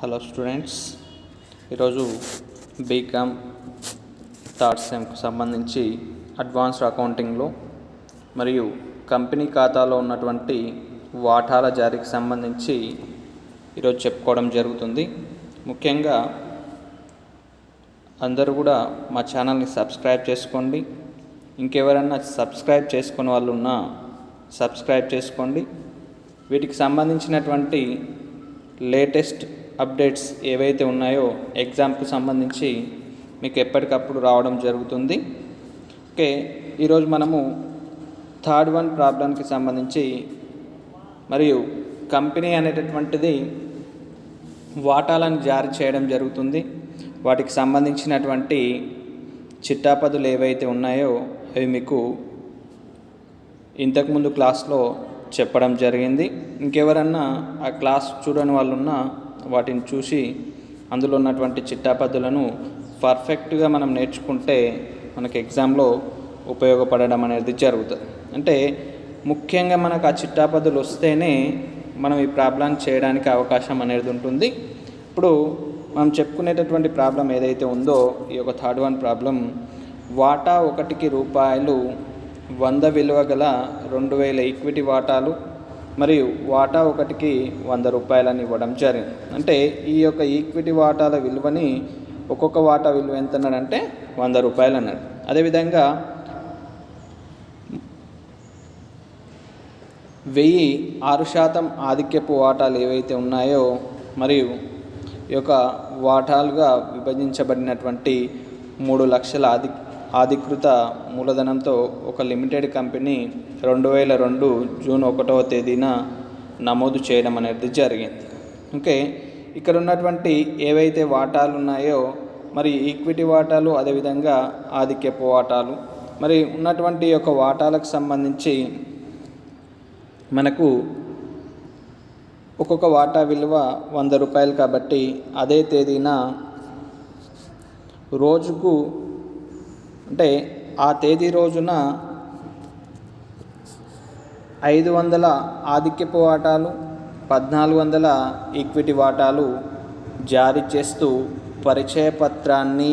Hello students, ఈరోజు BCom third సెమ్కి సంబంధించి advanced అకౌంటింగ్లో మరియు కంపెనీ ఖాతాలో ఉన్నటువంటి వాటాల జారీకి సంబంధించి ఈరోజు చెప్పుకోవడం జరుగుతుంది. ముఖ్యంగా అందరూ కూడా మా ఛానల్ని సబ్స్క్రైబ్ చేసుకోండి. ఇంకెవరన్నా సబ్స్క్రైబ్ చేసుకునే వాళ్ళు ఉన్నా సబ్స్క్రైబ్ చేసుకోండి. వీటికి సంబంధించినటువంటి లేటెస్ట్ అప్డేట్స్ ఏవైతే ఉన్నాయో ఎగ్జామ్కి సంబంధించి మీకు ఎప్పటికప్పుడు రావడం జరుగుతుంది. ఓకే, ఈరోజు మనము థర్డ్ వన్ ప్రాబ్లంకి సంబంధించి మరియు కంపెనీ అనేటటువంటిది వాటాలను జారీ చేయడం జరుగుతుంది. వాటికి సంబంధించినటువంటి చిట్టాపదులు ఏవైతే ఉన్నాయో అవి మీకు ఇంతకుముందు క్లాస్లో చెప్పడం జరిగింది. ఇంకెవరన్నా ఆ క్లాస్ చూడని వాళ్ళు ఉన్నా వాటిని చూసి అందులో ఉన్నటువంటి చిట్టాపద్దులను పర్ఫెక్ట్గా మనం నేర్చుకుంటే మనకి ఎగ్జామ్లో ఉపయోగపడడం అనేది జరుగుతుంది. అంటే ముఖ్యంగా మనకు ఆ చిట్టాపద్దులు వస్తేనే మనం ఈ ప్రాబ్లం చేయడానికి అవకాశం అనేది ఉంటుంది. ఇప్పుడు మనం చెప్పుకునేటటువంటి ప్రాబ్లం ఏదైతే ఉందో ఈ యొక్క థర్డ్ వన్ ప్రాబ్లం, వాటా ఒకటికి రూపాయలు 100 విలువ గల 2000 ఈక్విటీ వాటాలు మరియు వాటా ఒకటికి 100 రూపాయలని ఇవ్వడం జరిగింది. అంటే ఈ యొక్క ఈక్విటీ వాటాల విలువని ఒక్కొక్క వాటా విలువ ఎంత అన్నాడంటే 100 రూపాయలు అన్నాడు. అదేవిధంగా 1000 6% ఆధిక్యపు వాటాలు ఏవైతే ఉన్నాయో మరియు ఈ యొక్క వాటాలుగా విభజించబడినటువంటి 3 లక్షల అధికృత మూలధనంతో ఒక లిమిటెడ్ కంపెనీ 2002 జూన్ 1వ తేదీన నమోదు చేయడం అనేది జరిగింది. ఓకే, ఇక్కడ ఉన్నటువంటి ఏవైతే వాటాలు ఉన్నాయో మరి ఈక్విటీ వాటాలు, అదేవిధంగా ఆధిక్యపు వాటాలు, మరి ఉన్నటువంటి యొక్క వాటాలకు సంబంధించి మనకు ఒక్కొక్క వాటా విలువ 100 రూపాయలు కాబట్టి అదే తేదీన రోజుకు అంటే ఆ తేదీ రోజున 500 ఆధిక్యపు వాటాలు, 1400 ఈక్విటీ వాటాలు జారీ చేస్తూ పరిచయ పత్రాన్ని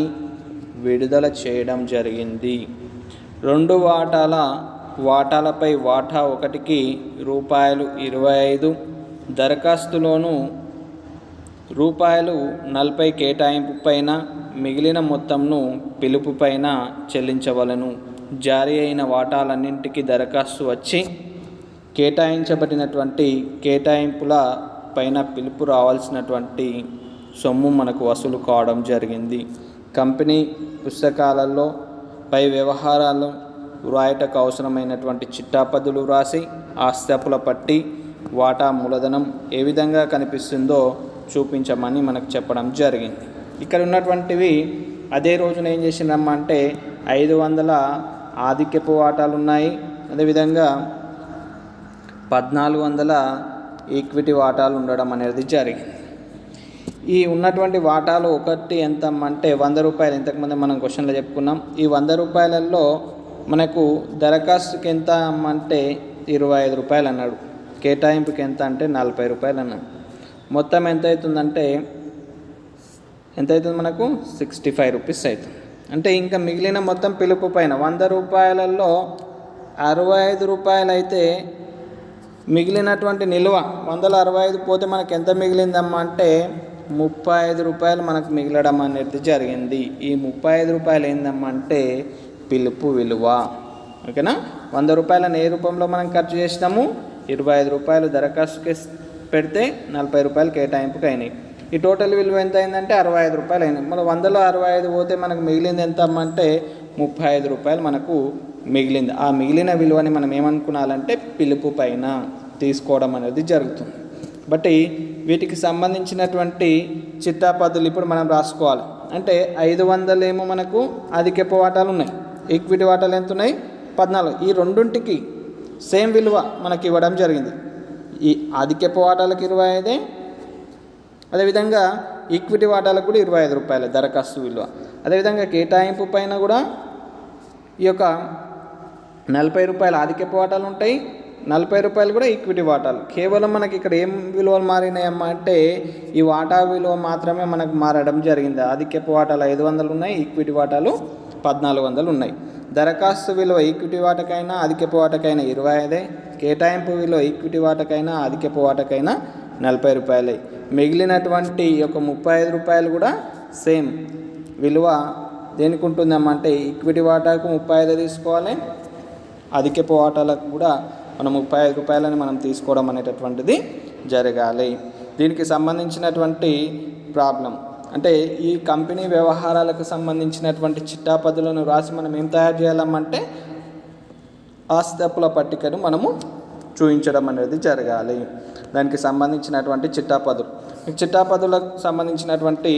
విడుదల చేయడం జరిగింది. 2 వాటాలపై వాటా ఒకటికి ₹25 దరఖాస్తులోను ₹40 కేటాయింపు పైన మిగిలిన మొత్తంను పిలుపు పైన చెల్లించవలను. జారీ అయిన వాటాలన్నింటికి దరఖాస్తు వచ్చి కేటాయించబడినటువంటి కేటాయింపుల పైన పిలుపు రావాల్సినటువంటి సొమ్ము మనకు వసూలు కావడం జరిగింది. కంపెనీ పుస్తకాలలో పై వ్యవహారాలు వ్రాయటకు అవసరమైనటువంటి చిట్టాపద్దులు వ్రాసి ఆస్తి పట్టి వాటా మూలధనం ఏ విధంగా కనిపిస్తుందో చూపించమని మనకు చెప్పడం జరిగింది. ఇక్కడ ఉన్నటువంటివి అదే రోజున ఏం చేసిందమ్మా అంటే 500 ఆధిక్యపు వాటాలు ఉన్నాయి, అదేవిధంగా 1400 ఈక్విటీ వాటాలు ఉండడం అనేది జరిగింది. ఈ ఉన్నటువంటి వాటాలు ఒకటి ఎంత అంటే 100 రూపాయలు. ఇంతకుముందు మనం క్వశ్చన్లో చెప్పుకున్నాం. ఈ 100 రూపాయలలో మనకు దరఖాస్తుకి ఎంత అంటే 25 రూపాయలు అన్నాడు. కేటాయింపుకి ఎంత అంటే 40 రూపాయలు అన్నాడు. మొత్తం ఎంత అవుతుందంటే మనకు 65 రూపీస్ అవుతుంది. అంటే ఇంకా మిగిలిన మొత్తం పిలుపు పైన 100 రూపాయలలో 65 రూపాయలు అయితే మిగిలినటువంటి నిల్వ 165 పోతే మనకు ఎంత మిగిలిందమ్మా అంటే 35 రూపాయలు మనకు మిగలడం అనేది జరిగింది. ఈ 35 రూపాయలు ఏందమ్మా అంటే పిలుపు విలువ. ఓకేనా, 100 రూపాయలను ఏ రూపంలో మనం ఖర్చు చేసినాము, 25 రూపాయలు దరఖాస్తుకి పెడితే 40 రూపాయలు కేటాయింపుకి అయినాయి. ఈ టోటల్ విలువ ఎంత అయిందంటే 65 రూపాయలు అయినాయి. మన 100లో 65 పోతే మనకు మిగిలింది ఎంత అంటే 35 రూపాయలు మనకు మిగిలింది. ఆ మిగిలిన విలువని మనం ఏమనుకున్నాలంటే పిలుపు పైన తీసుకోవడం అనేది జరుగుతుంది. బట్టి వీటికి సంబంధించినటువంటి చిట్టాపద్దులు ఇప్పుడు మనం రాసుకోవాలి. అంటే 500 ఏమో మనకు అధికపు వాటాలు ఉన్నాయి, ఈక్విటీ వాటాలు ఎంత ఉన్నాయి 14. ఈ రెండింటికి సేమ్ విలువ మనకి ఇవ్వడం జరిగింది. ఈ అధికపు వాటాలకు 25, అదేవిధంగా ఈక్విటీ వాటాలకు కూడా 25 రూపాయలు దరఖాస్తు విలువ. అదేవిధంగా కేటాయింపు పైన కూడా ఈ యొక్క 40 రూపాయల ఆధిక్యపు వాటాలు ఉంటాయి, రూపాయలు కూడా ఈక్విటీ వాటాలు. కేవలం మనకి ఇక్కడ ఏం విలువలు మారినాయమ్మా అంటే ఈ వాటా విలువ మాత్రమే మనకు మారడం జరిగింది. ఆధిక్యపు వాటాలు 500 ఉన్నాయి, ఈక్విటీ వాటాలు 1400 ఉన్నాయి. దరఖాస్తు విలువ ఈక్విటీ వాటకైనా ఆధిక్యపు వాటకైనా 25, కేటాయింపు విలువ ఈక్విటీ వాటకైనా ఆధిక్యపు వాటకైనా 40 రూపాయలే. మిగిలినటువంటి ఒక 35 రూపాయలు కూడా సేమ్ విలువ దేనికి ఉంటుందమ్మా అంటే ఈక్విటీ వాటాకు 35 తీసుకోవాలి, అధికపు వాటాలకు కూడా మనం 35 రూపాయలని మనం తీసుకోవడం అనేటటువంటిది జరగాలి. దీనికి సంబంధించినటువంటి ప్రాబ్లం అంటే ఈ కంపెనీ వ్యవహారాలకు సంబంధించినటువంటి చిట్టాపదులను రాసి మనం ఏం తయారు చేయాలమ్మంటే ఆస్తి అప్పుల పట్టికను మనము చూపించడం అనేది జరగాలి. దానికి సంబంధించినటువంటి చిట్టాపదులకు సంబంధించినటువంటి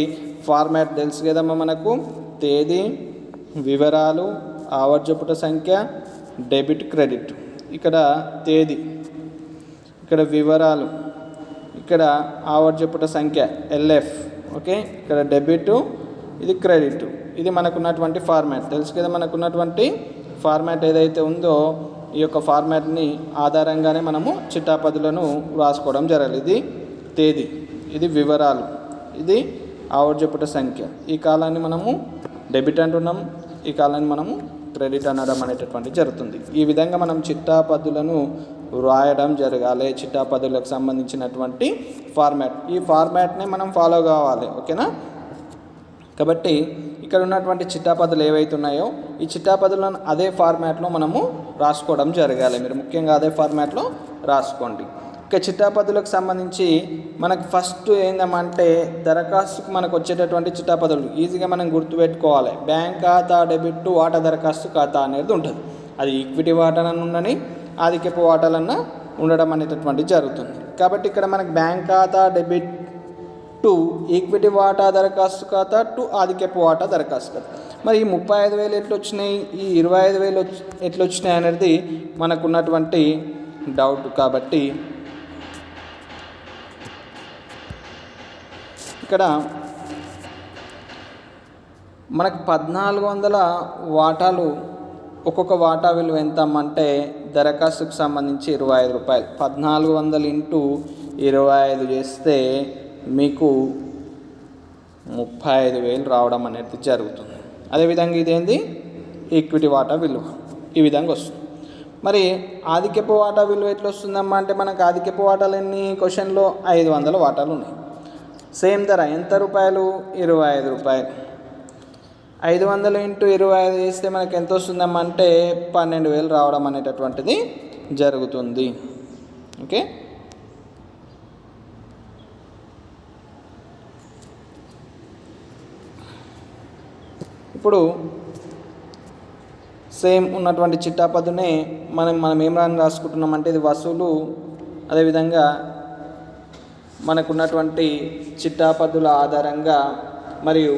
ఫార్మాట్ తెలుసు కదమ్మా మనకు. తేదీ, వివరాలు, ఆవర్జపుట సంఖ్య, డెబిట్, క్రెడిట్. ఇక్కడ తేదీ, ఇక్కడ వివరాలు, ఇక్కడ ఆవర్జపుట సంఖ్య ఎల్ఎఫ్, ఓకే. ఇక్కడ డెబిట్, ఇది క్రెడిట్. ఇది మనకున్నటువంటి ఫార్మాట్ తెలుసు కదా. మనకున్నటువంటి ఫార్మాట్ ఏదైతే ఉందో ఈ యొక్క ఫార్మాట్ని ఆధారంగానే మనము చిట్టాపదులను రాసుకోవడం జరగాలి. ఇది తేదీ, ఇది వివరాలు, ఇది ఆవర్జపుట సంఖ్య. ఈ కాలాన్ని మనము డెబిట్ అంటున్నాం, ఈ కాలాన్ని మనము క్రెడిట్ అనడం అనేటటువంటి జరుగుతుంది. ఈ విధంగా మనం చిట్టాపదులను రాయడం జరగాలి. చిట్టాపదులకు సంబంధించినటువంటి ఫార్మాట్, ఈ ఫార్మాట్ని మనం ఫాలో కావాలి, ఓకేనా. కాబట్టి ఇక్కడ ఉన్నటువంటి చిట్టాపదులు ఏవైతే ఉన్నాయో ఈ చిట్టాపదులను అదే ఫార్మాట్లో మనము రాసుకోవడం జరగాలి. మీరు ముఖ్యంగా అదే ఫార్మాట్లో రాసుకోండి. ఇక చిట్టాపదులకు సంబంధించి మనకు ఫస్ట్ ఏందమంటే దరఖాస్తుకు మనకు వచ్చేటటువంటి చిట్టాపదులు ఈజీగా మనం గుర్తుపెట్టుకోవాలి. బ్యాంక్ ఖాతా డెబిట్ టు వాటా దరఖాస్తు ఖాతా అనేది ఉంటుంది. అది ఈక్విటీ వాటాలన్నా ఉండని ఆధిక్యపు వాటాలన్నా ఉండడం అనేటటువంటి జరుగుతుంది. కాబట్టి ఇక్కడ మనకు బ్యాంక్ ఖాతా డెబిట్ టు ఈక్విటీ వాటా దరఖాస్తు ఖాతా టు ఆధిక్యపు వాటా దరఖాస్తు ఖాతా. మరి ఈ 35,000 ఎట్లా వచ్చినాయి, ఈ 25,000 ఎట్లా వచ్చినాయి అనేది మనకున్నటువంటి డౌట్. కాబట్టి ఇక్కడ మనకు 1400 వాటాలు, ఒక్కొక్క వాటా విలువ ఎంత అంటే దరఖాస్తుకు సంబంధించి 25 రూపాయలు. 1400 ఇంటూ 25 చేస్తే మీకు 35,000 రావడం అనేది జరుగుతుంది. అదేవిధంగా ఇదేంది ఈక్విటీ వాటా విలువ ఈ విధంగా వస్తుంది. మరి ఆధిక్యపు వాటా విలువ ఎట్లా వస్తుందమ్మా అంటే మనకు ఆధిక్యపు వాటాలు ఎన్ని క్వశ్చన్లో 500 వాటాలు ఉన్నాయి. సేమ్ ధర ఎంత రూపాయలు, 25 రూపాయలు. 500 ఇంటూ 25 చేస్తే మనకు ఎంత వస్తుందమ్మా అంటే 12,000 రావడం అనేటటువంటిది జరుగుతుంది, ఓకే. ఇప్పుడు సేమ్ ఉన్నటువంటి చిట్టాపదునే మనం ఏం రాసుకుంటున్నామంటే ఇది వసూలు. అదేవిధంగా మనకున్నటువంటి చిట్టాపదుల ఆధారంగా మరియు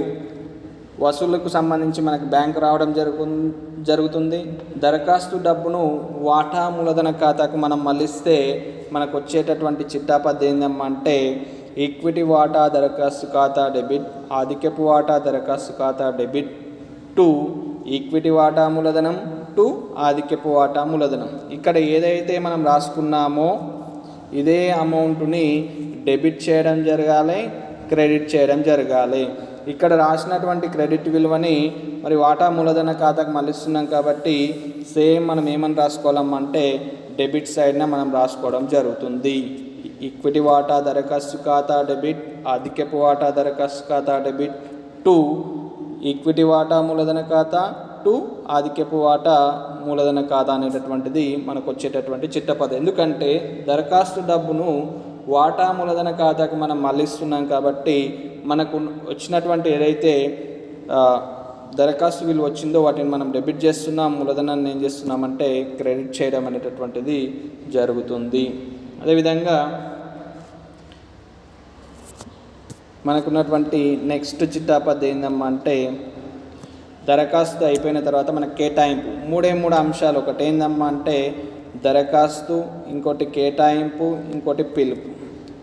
వసూళ్లకు సంబంధించి మనకు బ్యాంకు రావడం జరుగుతుంది. దరఖాస్తు డబ్బును వాటా మూలధన ఖాతాకు మనం మళ్ళిస్తే మనకు వచ్చేటటువంటి చిట్టాపద్దు ఏందమ్మా అంటే ఈక్విటీ వాటా దరఖాస్తు ఖాతా డెబిట్, ఆధిక్యపు వాటా దరఖాస్తు ఖాతా డెబిట్ టు ఈక్విటీ వాటా మూలధనం టు ఆధిక్యపు వాటా మూలధనం. ఇక్కడ ఏదైతే మనం రాసుకున్నామో ఇదే అమౌంట్ని డెబిట్ చేయడం జరగాలి, క్రెడిట్ చేయడం జరగాలి. ఇక్కడ రాసినటువంటి క్రెడిట్ విలువని మరి వాటా మూలధన ఖాతాకు మళ్ళిస్తున్నాం కాబట్టి సేమ్ మనం ఏమని రాసుకోవాలమ్మంటే డెబిట్ సైడ్న మనం రాసుకోవడం జరుగుతుంది. ఈక్విటీ వాటా దరఖాస్తు ఖాతా డెబిట్, ఆధిక్యపు వాటా దరఖాస్తు ఖాతా డెబిట్ టు ఈక్విటీ వాటా మూలధన ఖాతా టు ఆధిక్యపు వాటా మూలధన ఖాతా అనేటటువంటిది మనకు వచ్చేటటువంటి చిట్టపద. ఎందుకంటే దరఖాస్తు డబ్బును వాటా మూలధన ఖాతాకు మనం మళ్ళిస్తున్నాం కాబట్టి మనకు వచ్చినటువంటి ఏదైతే దరఖాస్తు విలువ వచ్చిందో వాటిని మనం డెబిట్ చేస్తున్నాం, మూలధనాన్ని ఏం చేస్తున్నామంటే క్రెడిట్ చేయడం అనేటటువంటిది జరుగుతుంది. అదేవిధంగా మనకున్నటువంటి నెక్స్ట్ చిట్టాపద్దు ఏందమ్మా అంటే దరఖాస్తు అయిపోయిన తర్వాత మనకు కేటాయింపు. మూడే అంశాలు. ఒకటి ఏందమ్మా అంటే దరఖాస్తు, ఇంకోటి కేటాయింపు, ఇంకోటి పిలుపు.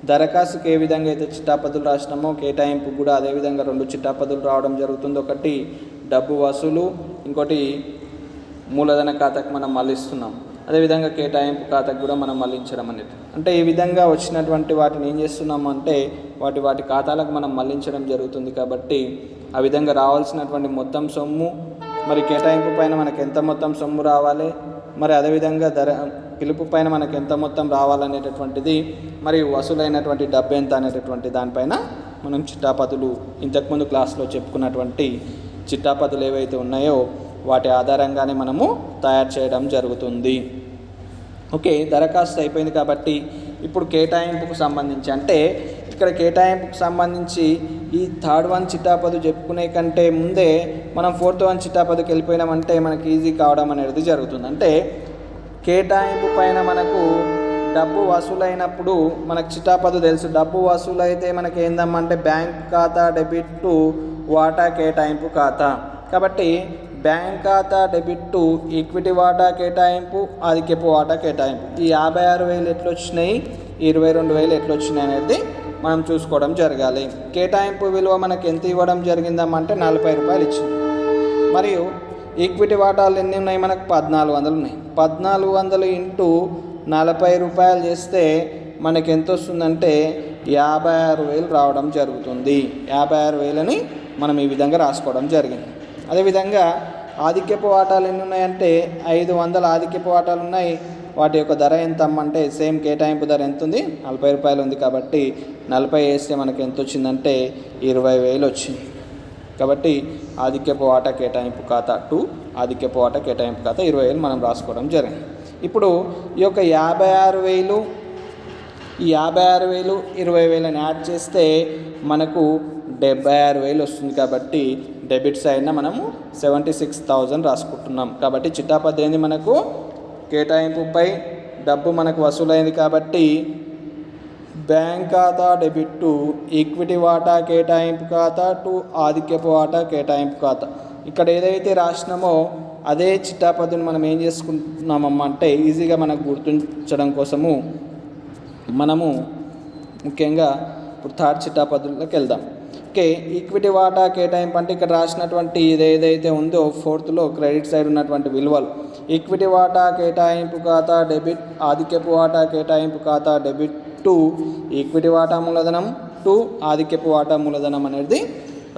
దరఖాస్తుకి ఏ విధంగా అయితే చిట్టాపద్దులు రాసినామో కేటాయింపు కూడా అదేవిధంగా 2 చిట్టాపద్దులు రావడం జరుగుతుంది. ఒకటి డబ్బు వసూలు, ఇంకోటి మూలధన ఖాతాకు మనం మళ్ళిస్తున్నాం. అదేవిధంగా కేటాయింపు ఖాతాకు కూడా మనం మళ్లించడం అనేది. అంటే ఈ విధంగా వచ్చినటువంటి వాటిని ఏం చేస్తున్నాము అంటే వాటి ఖాతాలకు మనం మళ్లించడం జరుగుతుంది. కాబట్టి ఆ విధంగా రావాల్సినటువంటి మొత్తం సొమ్ము, మరి కేటాయింపు పైన మనకు ఎంత మొత్తం సొమ్ము రావాలి, మరి అదేవిధంగా పిలుపు పైన మనకు ఎంత మొత్తం రావాలనేటటువంటిది, మరియు వసూలైనటువంటి డబ్బు ఎంత అనేటటువంటి దానిపైన మనం చిట్టాపదులు ఇంతకుముందు క్లాస్లో చెప్పుకున్నటువంటి చిట్టాపదులు ఏవైతే ఉన్నాయో వాటి ఆధారంగానే మనము తయారు చేయడం జరుగుతుంది. ఓకే, దరఖాస్తు అయిపోయింది. కాబట్టి ఇప్పుడు కేటాయింపుకు సంబంధించి, అంటే ఇక్కడ కేటాయింపుకు సంబంధించి ఈ థర్డ్ వన్ చిట్టాపదు చెప్పుకునే కంటే ముందే మనం ఫోర్త్ వన్ చిట్టాపదుకి వెళ్ళిపోయినామంటే మనకి ఈజీ కావడం అనేది జరుగుతుంది. అంటే కేటాయింపు పైన మనకు డబ్బు వసూలైనప్పుడు మనకు చిట్టాపదు తెలుసు. డబ్బు వసూలు అయితే మనకి ఏందమ్మంటే బ్యాంక్ ఖాతా డెబిట్ టు వాటా కేటాయింపు ఖాతా. కాబట్టి బ్యాంక్ ఖాతా డెబిట్ టు ఈక్విటీ వాటా కేటాయింపు, ఆధిక్యపు వాటా కేటాయింపు. ఈ 56,000 ఎట్లా వచ్చినాయి, 22,000 ఎట్లా వచ్చినాయి అనేది మనం చూసుకోవడం జరగాలి. కేటాయింపు విలువ మనకి ఎంత ఇవ్వడం జరిగిందమ్మంటే 40 రూపాయలు ఇచ్చింది. మరియు ఈక్విటీ వాటాలు ఎన్ని ఉన్నాయి, మనకు 1400 ఉన్నాయి. 1400 ఇంటూ 40 రూపాయలు చేస్తే మనకి ఎంత వస్తుందంటే 56,000 రావడం జరుగుతుంది. 56,000ని మనం ఈ విధంగా రాసుకోవడం జరిగింది. అదేవిధంగా ఆధిక్యపు వాటాలు ఎన్ని ఉన్నాయంటే 500 ఆధిక్యపు వాటాలు ఉన్నాయి. వాటి యొక్క ధర ఎంత అమ్మంటే సేమ్ కేటాయింపు ధర ఎంత ఉంది, 40 రూపాయలు ఉంది. కాబట్టి 40 వేస్తే మనకి ఎంత వచ్చిందంటే 20,000 వచ్చింది. కాబట్టి ఆధిక్యపు వాటా కేటాయింపు ఖాతా టు ఆధిక్యపు వాటా కేటాయింపు ఖాతా 20,000 మనం రాసుకోవడం జరిగింది. ఇప్పుడు ఈ యొక్క 56,000 ఈ 56,000 20,000 యాడ్ చేస్తే మనకు 76,000 వస్తుంది. కాబట్టి డెబిట్ సైడ్న మనము 76,000 రాసుకుంటున్నాం. కాబట్టి చిట్టాపద్దు ఏంది, మనకు కేటాయింపుపై డబ్బు మనకు వసూలైంది. కాబట్టి బ్యాంక్ ఖాతా డెబిట్ టు ఈక్విటీ వాటా కేటాయింపు ఖాతా టు ఆధిక్యపు వాటా కేటాయింపు ఖాతా. ఇక్కడ ఏదైతే రాసినామో అదే చిట్టాపద్దుని మనం ఏం చేసుకుంటున్నామమ్మా అంటే ఈజీగా మనకు గుర్తించడం కోసము మనము ముఖ్యంగా ఇప్పుడు థర్డ్ చిట్టాపద్దులోకి వెళ్దాం. ఓకే, ఈక్విటీ వాటా కేటాయింపు అంటే ఇక్కడ రాసినటువంటి ఇది ఏదైతే ఉందో ఫోర్త్లో క్రెడిట్ సైడ్ ఉన్నటువంటి విలువలు. ఈక్విటీ వాటా కేటాయింపు ఖాతా డెబిట్ ఆధిక్యపు వాటా కేటాయింపు ఖాతా డెబిట్ టు ఈక్విటీ వాటా మూలధనం టు ఆధిక్యపు వాటా మూలధనం అనేది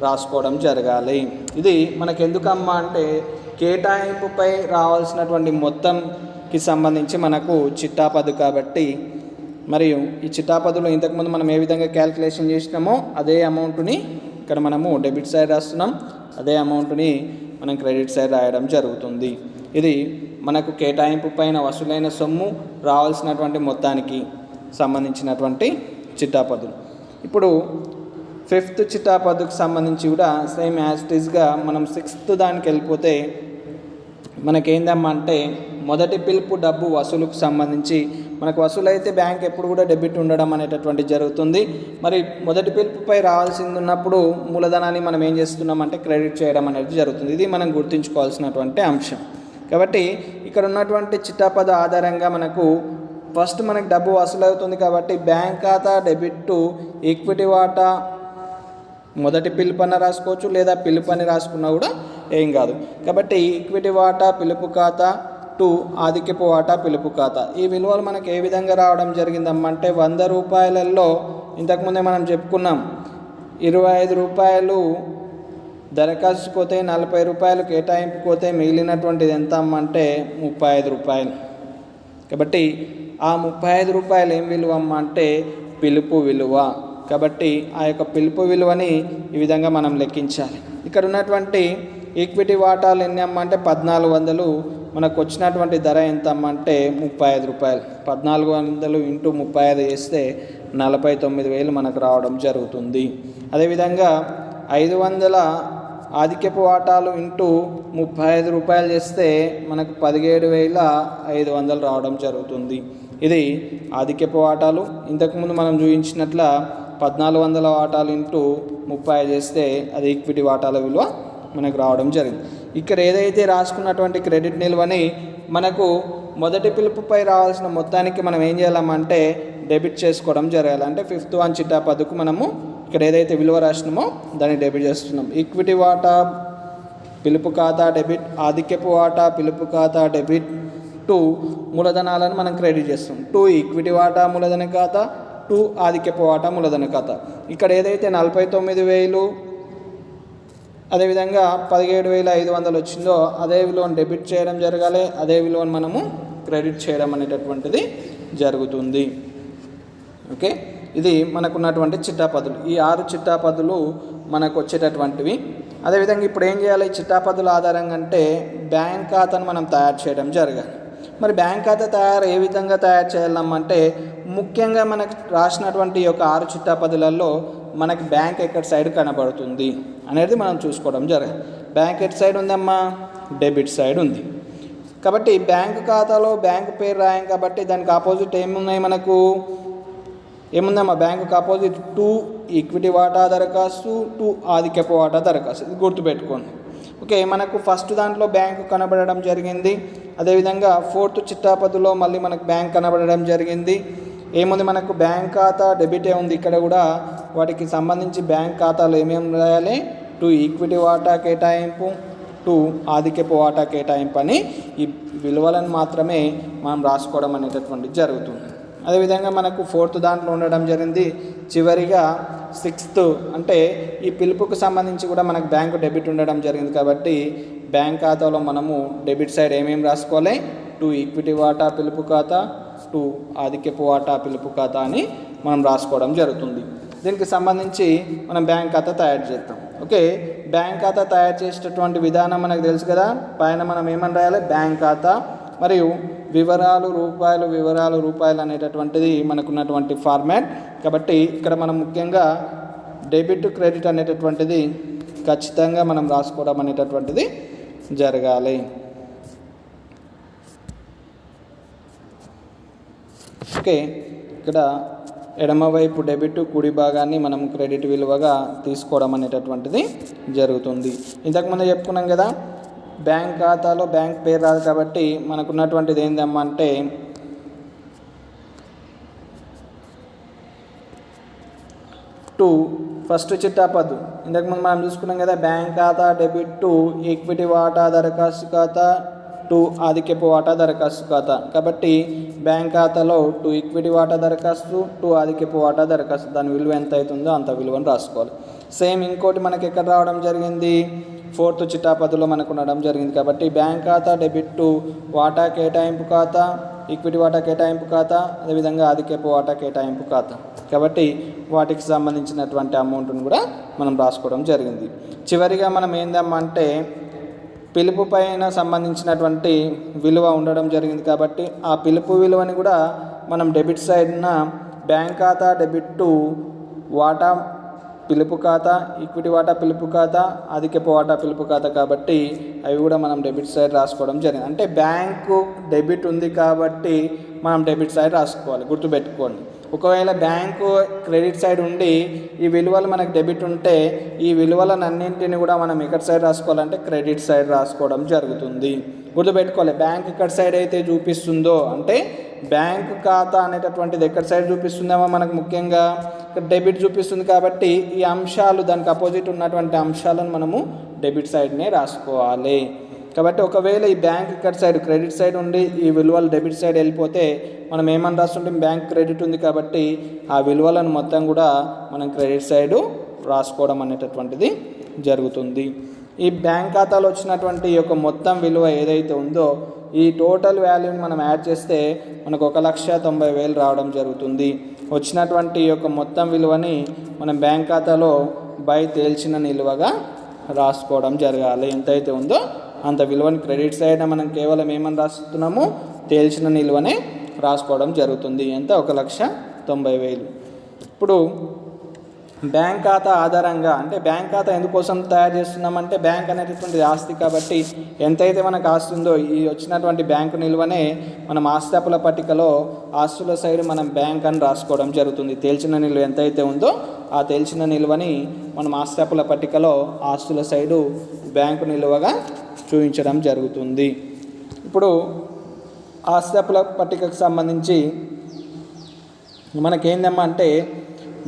రాసుకోవడం జరగాలి. ఇది మనకు ఎందుకమ్మా అంటే కేటాయింపుపై రావాల్సినటువంటి మొత్తంకి సంబంధించి మనకు చిట్టాపద్దు. కాబట్టి మరియు ఈ చిట్టాపద్దులో ఇంతకుముందు మనం ఏ విధంగా క్యాల్కులేషన్ చేసినామో అదే అమౌంట్ని ఇక్కడ మనము డెబిట్ సైడ్ రాస్తున్నాం, అదే అమౌంట్ని మనం క్రెడిట్ సైడ్ రాయడం జరుగుతుంది. ఇది మనకు కేటాయింపు పైన వసూలైన సొమ్ము రావాల్సినటువంటి మొత్తానికి సంబంధించినటువంటి చిట్టాపద్దులు. ఇప్పుడు ఫిఫ్త్ చిట్టాపద్దుకు సంబంధించి కూడా సేమ్ యాజ్ ఇట్ ఈస్గా మనం సిక్స్త్ దానికి వెళ్ళిపోతే మనకేందమ్మా అంటే మొదటి పిలుపు డబ్బు వసూలుకు సంబంధించి మనకు వసూలైతే బ్యాంక్ ఎప్పుడు కూడా డెబిట్ ఉండడం అనేటటువంటి జరుగుతుంది. మరి మొదటి పిలుపుపై రావాల్సింది ఉన్నప్పుడు మూలధనాన్ని మనం ఏం చేస్తున్నామంటే క్రెడిట్ చేయడం అనేది జరుగుతుంది. ఇది మనం గుర్తుంచుకోవాల్సినటువంటి అంశం. కాబట్టి ఇక్కడ ఉన్నటువంటి చిట్టాపద్దు ఆధారంగా మనకు ఫస్ట్ మనకు డబ్బు వసూలు అవుతుంది. కాబట్టి బ్యాంక్ ఖాతా డెబిట్ టు ఈక్విటీ వాటా మొదటి పిలుపు అన్న రాసుకోవచ్చు, లేదా పిలుపు అని రాసుకున్నా కూడా ఏం కాదు. కాబట్టి ఈక్విటీ వాటా పిలుపు ఖాతా టు ఆధిక్యపు వాటా పిలుపు ఖాతా. ఈ విలువలు మనకు ఏ విధంగా రావడం జరిగిందమ్మంటే 100 రూపాయలలో ఇంతకుముందే మనం చెప్పుకున్నాం 25 రూపాయలు దరఖాస్తు పోతే 40 రూపాయలు కేటాయింపు పోతే మిగిలినటువంటిది ఎంత అమ్మంటే 35 రూపాయలు. కాబట్టి ఆ 35 రూపాయలు ఏం విలువ అమ్మ అంటే పిలుపు విలువ. కాబట్టి ఆ యొక్క పిలుపు విలువని ఈ విధంగా మనం లెక్కించాలి. ఇక్కడ ఉన్నటువంటి ఈక్విటీ వాటాలు ఎన్ని అమ్మ అంటే 1400. మనకు వచ్చినటువంటి ధర ఎంత అమ్మ అంటే 35 రూపాయలు. 1400 ఇంటూ 35 చేస్తే 49,000 మనకు రావడం జరుగుతుంది. అదేవిధంగా 500 ఆధిక్యపు వాటాలు ఇంటూ 35 రూపాయలు చేస్తే మనకు 17,500 రావడం జరుగుతుంది. ఇది ఆధిక్యపు వాటాలు. ఇంతకుముందు మనం చూపించినట్ల 1400 వాటాలు ఇంటూ 30 చేస్తే అది ఈక్విటీ వాటాల విలువ మనకు రావడం జరిగింది. ఇక్కడ ఏదైతే రాసుకున్నటువంటి క్రెడిట్ నిల్వని మనకు మొదటి పిలుపుపై రావాల్సిన మొత్తానికి మనం ఏం చేయాలంటే డెబిట్ చేసుకోవడం జరగాలి. అంటే ఫిఫ్త్ వన్ చిట్టాపద్దుకు మనము ఇక్కడ ఏదైతే విలువ రాసినామో దాన్ని డెబిట్ చేస్తున్నాం. ఈక్విటీ వాటా పిలుపు ఖాతా డెబిట్, ఆధిక్యపు వాటా పిలుపు ఖాతా డెబిట్ 2 మూలధనాలను మనం క్రెడిట్ చేస్తాం. 2 ఈక్విటీ వాటా మూలధన ఖాతా, 2 ఆధిక్యపు వాటా మూలధన ఖాతా. ఇక్కడ ఏదైతే 49,000 అదేవిధంగా 17,500 వచ్చిందో అదే విలువను డెబిట్ చేయడం జరగాలి, అదే విలువను మనము క్రెడిట్ చేయడం అనేటటువంటిది జరుగుతుంది. ఓకే, ఇది మనకున్నటువంటి చిట్టాపద్దులు. ఈ 6 చిట్టాపద్దులు మనకు వచ్చేటటువంటివి. అదేవిధంగా ఇప్పుడు ఏం చేయాలి? చిట్టాపద్దుల ఆధారంగా అంటే బ్యాంక్ ఖాతాను మనం తయారు చేయడం జరగాలి. మరి బ్యాంక్ ఖాతా ఏ విధంగా తయారు చేయాలమ్మంటే ముఖ్యంగా మనకు రాసినటువంటి ఈ యొక్క 6 చిట్టాపద్దులలో మనకి బ్యాంక్ ఎక్కడ సైడ్ కనబడుతుంది అనేది మనం చూసుకోవడం జరగాలి. బ్యాంక్ ఎట్ సైడ్ ఉందమ్మా? డెబిట్ సైడ్ ఉంది. కాబట్టి బ్యాంక్ ఖాతాలో బ్యాంక్ పేరు రాయం కాబట్టి దానికి ఆపోజిట్ ఏమున్నాయి మనకు? ఏముందమ్మా? బ్యాంకుకి ఆపోజిట్ 2 ఈక్విటీ వాటా దరఖాస్తు, 2 ఆధిక్యపు వాటా దరఖాస్తు. ఇది గుర్తుపెట్టుకోండి. ఓకే, మనకు ఫస్ట్ దాంట్లో బ్యాంకు కనబడడం జరిగింది. అదేవిధంగా 4th చిట్టాపద్దులో మళ్ళీ మనకు బ్యాంక్ కనబడడం జరిగింది. ఏముంది మనకు? బ్యాంక్ ఖాతా డెబిటే ఉంది. ఇక్కడ కూడా వాటికి సంబంధించి బ్యాంక్ ఖాతాలో ఏమేమి రాయాలి? 2 ఈక్విటీ వాటా కేటాయింపు, 2 ఆధిక్యపు వాటా కేటాయింపు అని ఈ విలువలను మాత్రమే మనం రాసుకోవడం అనేటటువంటిది జరుగుతుంది. అదేవిధంగా మనకు 4th దాంట్లో ఉండడం జరిగింది. చివరిగా 6th అంటే ఈ పిలుపుకు సంబంధించి కూడా మనకు బ్యాంకు డెబిట్ ఉండడం జరిగింది. కాబట్టి బ్యాంక్ ఖాతాలో మనము డెబిట్ సైడ్ ఏమేమి రాసుకోవాలి? 2 ఈక్విటీ వాటా పిలుపు ఖాతా, 2 ఆధిక్యపు వాటా పిలుపు ఖాతా అని మనం రాసుకోవడం జరుగుతుంది. దీనికి సంబంధించి మనం బ్యాంక్ ఖాతా తయారు చేస్తాం. ఓకే, బ్యాంక్ ఖాతా తయారు చేసేటటువంటి విధానం మనకు తెలుసు కదా. పైన మనం ఏమని రాయాలి? బ్యాంక్ ఖాతా మరియు వివరాలు రూపాయలు అనేటటువంటిది మనకున్నటువంటి ఫార్మాట్. కాబట్టి ఇక్కడ మనం ముఖ్యంగా డెబిట్ క్రెడిట్ అనేటటువంటిది ఖచ్చితంగా మనం రాసుకోవడం అనేటటువంటిది జరగాలి. ఓకే, ఇక్కడ ఎడమవైపు డెబిట్, కుడి భాగాన్ని మనం క్రెడిట్ విలువగా తీసుకోవడం అనేటటువంటిది జరుగుతుంది. ఇంతకుముందు చెప్పుకున్నాం కదా, బ్యాంక్ ఖాతాలో బ్యాంక్ పేరు రాదు కాబట్టి మనకున్నటువంటిది ఏందమ్మా అంటే ఫస్ట్ చిట్టాపద్దు ఇంతకుముందు మనం చూసుకున్నాం కదా. బ్యాంక్ ఖాతా డెబిట్ 2 ఈక్విటీ వాటా దరఖాస్తు ఖాతా, 2 ఆధిక్యపు వాటా దరఖాస్తు ఖాతా. కాబట్టి బ్యాంక్ ఖాతాలో 2 ఈక్విటీ వాటా దరఖాస్తు, 2 ఆధిక్యపు వాటా దరఖాస్తు. దాని విలువ ఎంత అవుతుందో అంత విలువను రాసుకోవాలి. సేమ్ ఇంకోటి మనకి ఎక్కడ రావడం జరిగింది? 4th చిట్టాపద్దులో మనకు ఉండడం జరిగింది. కాబట్టి బ్యాంక్ ఖాతా డెబిట్ 2 వాటా కేటాయింపు ఖాతా, ఈక్విటీ వాటా కేటాయింపు ఖాతా, అదేవిధంగా ఆధిక్యపు వాటా కేటాయింపు ఖాతా. కాబట్టి వాటికి సంబంధించినటువంటి అమౌంట్ను కూడా మనం రాసుకోవడం జరిగింది. చివరిగా మనం ఏందమ్మా అంటే పిలుపు పైన సంబంధించినటువంటి విలువ ఉండడం జరిగింది. కాబట్టి ఆ పిలుపు విలువని కూడా మనం డెబిట్ సైడ్న బ్యాంక్ ఖాతా డెబిట్ 2 వాటా పిలుపు ఖాతా, ఈక్విటీ వాటా పిలుపు ఖాతా, ఆధిక్యపు వాటా పిలుపు ఖాతా. కాబట్టి అవి కూడా మనం డెబిట్ సైడ్ రాసుకోవడం జరిగింది. అంటే బ్యాంకు డెబిట్ ఉంది కాబట్టి మనం డెబిట్ సైడ్ రాసుకోవాలి, గుర్తుపెట్టుకోండి. ఒకవేళ బ్యాంకు క్రెడిట్ సైడ్ ఉండి ఈ విలువలు మనకు డెబిట్ ఉంటే ఈ విలువలను అన్నింటిని కూడా మనం ఎక్కడ సైడ్ రాసుకోవాలంటే క్రెడిట్ సైడ్ రాసుకోవడం జరుగుతుంది. గుర్తుపెట్టుకోవాలి. బ్యాంక్ ఎక్కడ సైడ్ అయితే చూపిస్తుందో అంటే బ్యాంకు ఖాతా అనేటటువంటిది ఎక్కడ సైడ్ చూపిస్తుందేమో మనకు ముఖ్యంగా డెబిట్ చూపిస్తుంది. కాబట్టి ఈ అంశాలు దానికి అపోజిట్ ఉన్నటువంటి అంశాలను మనము డెబిట్ సైడ్నే రాసుకోవాలి. కాబట్టి ఒకవేళ ఈ బ్యాంక్ ఇక్కడ సైడ్ క్రెడిట్ సైడ్ ఉండి ఈ విలువలు డెబిట్ సైడ్ వెళ్ళిపోతే మనం ఏమని రాస్తుంటే బ్యాంక్ క్రెడిట్ ఉంది కాబట్టి ఆ విలువలను మొత్తం కూడా మనం క్రెడిట్ సైడు రాసుకోవడం అనేటటువంటిది జరుగుతుంది. ఈ బ్యాంక్ ఖాతాలో వచ్చినటువంటి ఈ యొక్క మొత్తం విలువ ఏదైతే ఉందో ఈ టోటల్ వాల్యూని మనం యాడ్ చేస్తే మనకు 1,90,000 రావడం జరుగుతుంది. వచ్చినటువంటి ఈ యొక్క మొత్తం విలువని మనం బ్యాంక్ ఖాతాలో బై తేల్చిన నిల్వగా రాసుకోవడం జరగాలి. ఎంతైతే ఉందో అంత విలువని క్రెడిట్ సైడ్ మనం కేవలం ఏమని రాస్తున్నాము? తేల్చిన నిల్వనే రాసుకోవడం జరుగుతుంది. ఎంత? 1,90,000. ఇప్పుడు బ్యాంక్ ఖాతా ఆధారంగా అంటే బ్యాంక్ ఖాతా ఎందుకోసం తయారు చేస్తున్నామంటే బ్యాంక్ అనేటటువంటి ఆస్తి కాబట్టి ఎంతైతే మనకు ఆస్తి ఉందో ఈ వచ్చినటువంటి బ్యాంకు నిల్వనే మనం ఆస్తి అప్పుల పట్టికలో ఆస్తుల సైడ్ మనం బ్యాంక్ అని రాసుకోవడం జరుగుతుంది. తేల్చిన నిల్వ ఎంతైతే ఉందో ఆ తేల్చిన నిల్వని మనం ఆస్తి అప్పుల పట్టికలో ఆస్తుల సైడు బ్యాంకు నిల్వగా చూపించడం జరుగుతుంది. ఇప్పుడు ఆస్తి అప్పుల పట్టికకు సంబంధించి మనకేందమ్మా అంటే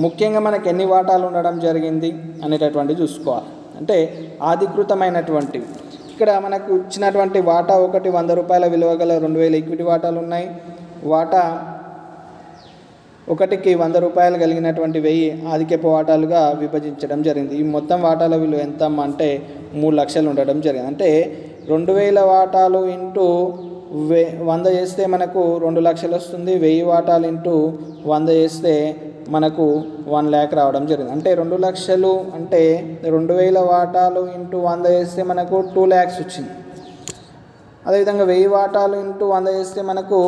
ముఖ్యంగా మనకు ఎన్ని వాటాలు ఉండడం జరిగింది అనేటటువంటివి చూసుకోవాలి. అంటే అధికృతమైనటువంటివి ఇక్కడ మనకు ఇచ్చినటువంటి వాటా ఒకటి 100 రూపాయల విలువ గల 2000 ఈక్విటీ వాటాలు ఉన్నాయి. వాటా ఒకటికి 100 రూపాయలు కలిగినటువంటి 1000 ఆధిక్యపు వాటాలుగా విభజించడం జరిగింది. ఈ మొత్తం వాటాల విలువ ఎంత అంటే 3 లక్షలు ఉండడం జరిగింది. అంటే 2000 వాటాలు ఇంటూ 100 చేస్తే మనకు 2 లక్షలు వస్తుంది. 1000 వాటాలు ఇంటూ 100 చేస్తే మనకు 1 lakh రావడం జరిగింది. అంటే 2 లక్షలు అంటే 2000 వాటాలు ఇంటూ 100 చేస్తే మనకు 2 lakhs వచ్చింది. అదేవిధంగా 1000 వాటాలు ఇంటూ 100 చేస్తే మనకు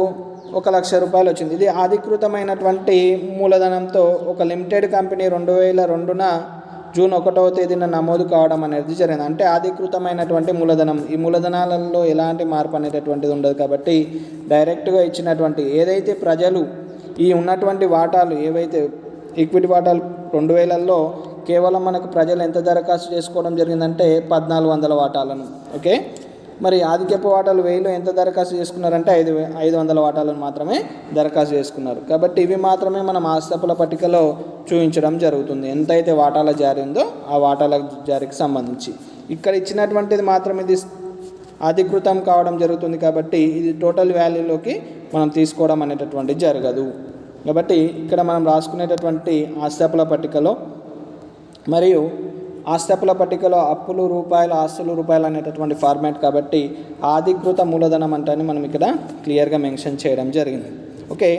1 లక్ష రూపాయలు వచ్చింది. ఇది అధికృతమైనటువంటి మూలధనంతో ఒక లిమిటెడ్ కంపెనీ 2002న జూన్ 1వ తేదీన నమోదు కావడం అనేది జరిగింది. అంటే అధికృతమైనటువంటి మూలధనం. ఈ మూలధనాలలో ఎలాంటి మార్పు అనేటటువంటిది ఉండదు. కాబట్టి డైరెక్ట్గా ఇచ్చినటువంటి ఏదైతే ప్రజలు ఈ ఉన్నటువంటి వాటాలు ఏవైతే ఈక్విటీ వాటాలు 2000లో కేవలం మనకు ప్రజలు ఎంత దరఖాస్తు చేసుకోవడం జరిగిందంటే 1400 వాటాలను. ఓకే, మరి ఆధిక్యపు వాటాలు 1000లో ఎంత దరఖాస్తు చేసుకున్నారంటే 500 వాటాలను మాత్రమే దరఖాస్తు చేసుకున్నారు. కాబట్టి ఇవి మాత్రమే మనం ఆస్తి పట్టికలో చూపించడం జరుగుతుంది. ఎంతైతే వాటాల జారీ ఉందో ఆ వాటాల జారీకి సంబంధించి ఇక్కడ ఇచ్చినటువంటిది మాత్రం ఇది అధికృతం కావడం జరుగుతుంది. కాబట్టి ఇది టోటల్ వాల్యూలోకి మనం తీసుకోవడం అనేటటువంటిది జరగదు. కాబట్టి ఇక్కడ మనం రాసుకునేటటువంటి ఆస్తి పట్టికలో మరియు ఆస్తి పట్టికలో అప్పులు రూపాయలు ఆస్తులు రూపాయలు అనేటటువంటి ఫార్మాట్. కాబట్టి అధికృత మూలధనం అంటే మనం ఇక్కడ క్లియర్గా మెన్షన్ చేయడం జరిగింది. ఓకే,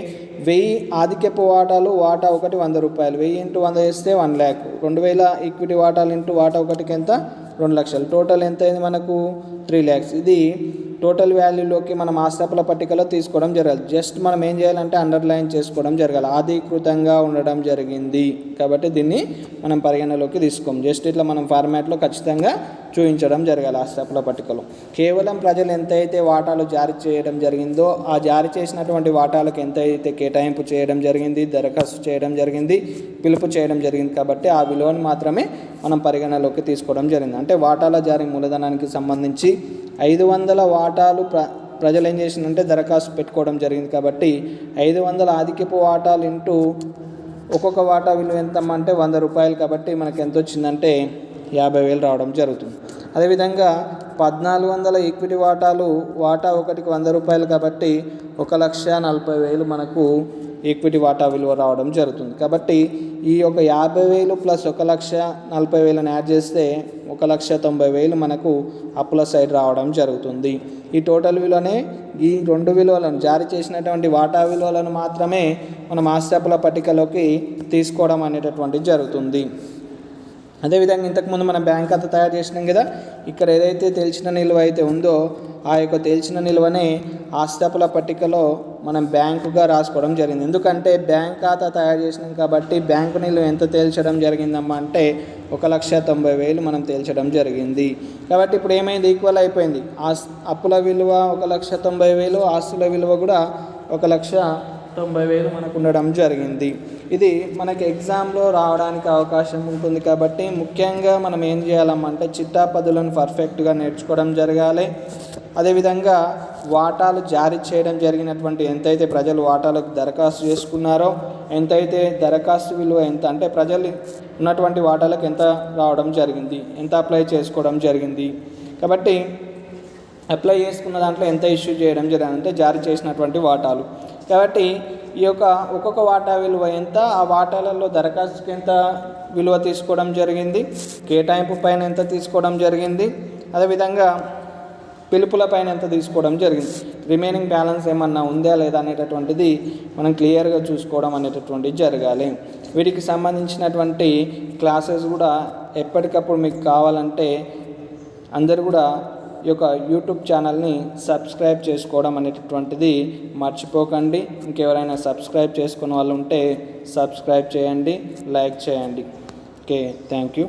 1000 ఆధిక్యపు వాటాలు వాటా ఒకటి 100 రూపాయలు. 1000 ఇంటూ 100 చేస్తే 1 lakh. 2000 ఈక్విటీ వాటాలు ఇంటూ వాటా ఒకటికి ఎంత 2 లక్షలు. టోటల్ ఎంత అయింది మనకు 3 lakhs. ఇది టోటల్ వాల్యూలోకి మనం ఆస్తి పట్టికలో తీసుకోవడం జరగాలి. జస్ట్ మనం ఏం చేయాలంటే అండర్లైన్ చేసుకోవడం జరగాలి. అధికృతంగా ఉండడం జరిగింది కాబట్టి దీన్ని మనం పరిగణలోకి తీసుకోం. జస్ట్ ఇట్లా మనం ఫార్మాట్లో ఖచ్చితంగా చూపించడం జరగాలి ఆస్తి పట్టికలో. కేవలం ప్రజలు ఎంతైతే వాటాలు జారీ చేయడం జరిగిందో ఆ జారీ చేసినటువంటి వాటాలకు ఎంతైతే కేటాయింపు చేయడం జరిగింది, దరఖాస్తు చేయడం జరిగింది, పిలుపు చేయడం జరిగింది కాబట్టి ఆ విలువను మాత్రమే మనం పరిగణలోకి తీసుకోవడం జరిగింది. అంటే వాటాల జారీ మూలధనానికి సంబంధించి 500 వాటాలు ప్రజలు ఏం చేసిందంటే దరఖాస్తు పెట్టుకోవడం జరిగింది. కాబట్టి 500 ఆధిక్యపు వాటాలు ఇంటూ ఒక్కొక్క వాటా విలువ ఎంత అంటే 100 రూపాయలు. కాబట్టి మనకు ఎంత వచ్చిందంటే 50,000 రావడం జరుగుతుంది. అదేవిధంగా 1400 ఈక్విటీ వాటాలు వాటా ఒకటికి 100 రూపాయలు. కాబట్టి 1,40,000 మనకు ఈక్విటీ వాటా విలువ రావడం జరుగుతుంది. కాబట్టి ఈ యొక్క 50,000 ప్లస్ 1,40,000 యాడ్ చేస్తే 1,90,000 మనకు అప్పుల సైడ్ రావడం జరుగుతుంది. ఈ టోటల్ విలువనే ఈ 2 విలువలను జారీ చేసినటువంటి వాటా విలువలను మాత్రమే మనం ఆస్తి పట్టికలోకి తీసుకోవడం అనేటటువంటిది జరుగుతుంది. అదేవిధంగా ఇంతకుముందు మనం బ్యాంక్ ఖాతా తయారు చేసినాం కదా, ఇక్కడ ఏదైతే తెలిసిన నిల్వ అయితే ఉందో ఆ యొక్క తెలిసిన నిల్వనే ఆస్తి పట్టికలో మనం బ్యాంకుగా రాసుకోవడం జరిగింది. ఎందుకంటే బ్యాంక్ ఖాతా తయారు చేసినాం కాబట్టి బ్యాంకు నిల్వ ఎంత తేల్చడం జరిగిందమ్మా అంటే 1,90,000 మనం తేల్చడం జరిగింది. కాబట్టి ఇప్పుడు ఏమైంది, ఈక్వల్ అయిపోయింది. అప్పుల విలువ 1,90,000, ఆస్తుల విలువ కూడా 1,90,000 మనకు ఉండడం జరిగింది. ఇది మనకి ఎగ్జామ్లో రావడానికి అవకాశం ఉంటుంది. కాబట్టి ముఖ్యంగా మనం ఏం చేయాలమ్మంటే చిట్టా పద్ధతులను పర్ఫెక్ట్గా నేర్చుకోవడం జరగాలి. అదేవిధంగా వాటాలు జారీ చేయడం జరిగినటువంటి ఎంతైతే ప్రజలు వాటాలకు దరఖాస్తు చేసుకున్నారో ఎంతైతే దరఖాస్తు విలువ ఎంత అంటే ప్రజలు ఉన్నటువంటి వాటాలకు ఎంత రావడం జరిగింది, ఎంత అప్లై చేసుకోవడం జరిగింది. కాబట్టి అప్లై చేసుకున్న దాంట్లో ఎంత ఇష్యూ చేయడం జరిగింది అంటే జారీ చేసినటువంటి వాటాలు. కాబట్టి ఈ యొక్క ఒక్కొక్క వాటా విలువ ఎంత, ఆ వాటాలలో దరఖాస్తుకి ఎంత విలువ తీసుకోవడం జరిగింది, కేటాయింపు పైన ఎంత తీసుకోవడం జరిగింది, అదేవిధంగా పిలుపుల పైన ఎంత తీసుకోవడం జరిగింది, రిమైనింగ్ బ్యాలెన్స్ ఏమన్నా ఉందా లేదా అనేటటువంటిది మనం క్లియర్గా చూసుకోవడం అనేటటువంటిది జరగాలి. వీటికి సంబంధించినటువంటి క్లాసెస్ కూడా ఎప్పటికప్పుడు మీకు కావాలంటే అందరూ కూడా ఈ యొక్క యూట్యూబ్ ఛానల్ని సబ్స్క్రైబ్ చేసుకోవడం అనేటటువంటిది మర్చిపోకండి. ఇంకెవరైనా సబ్స్క్రైబ్ చేసుకున్న వాళ్ళు ఉంటే సబ్స్క్రైబ్ చేయండి, లైక్ చేయండి. Okay, thank you.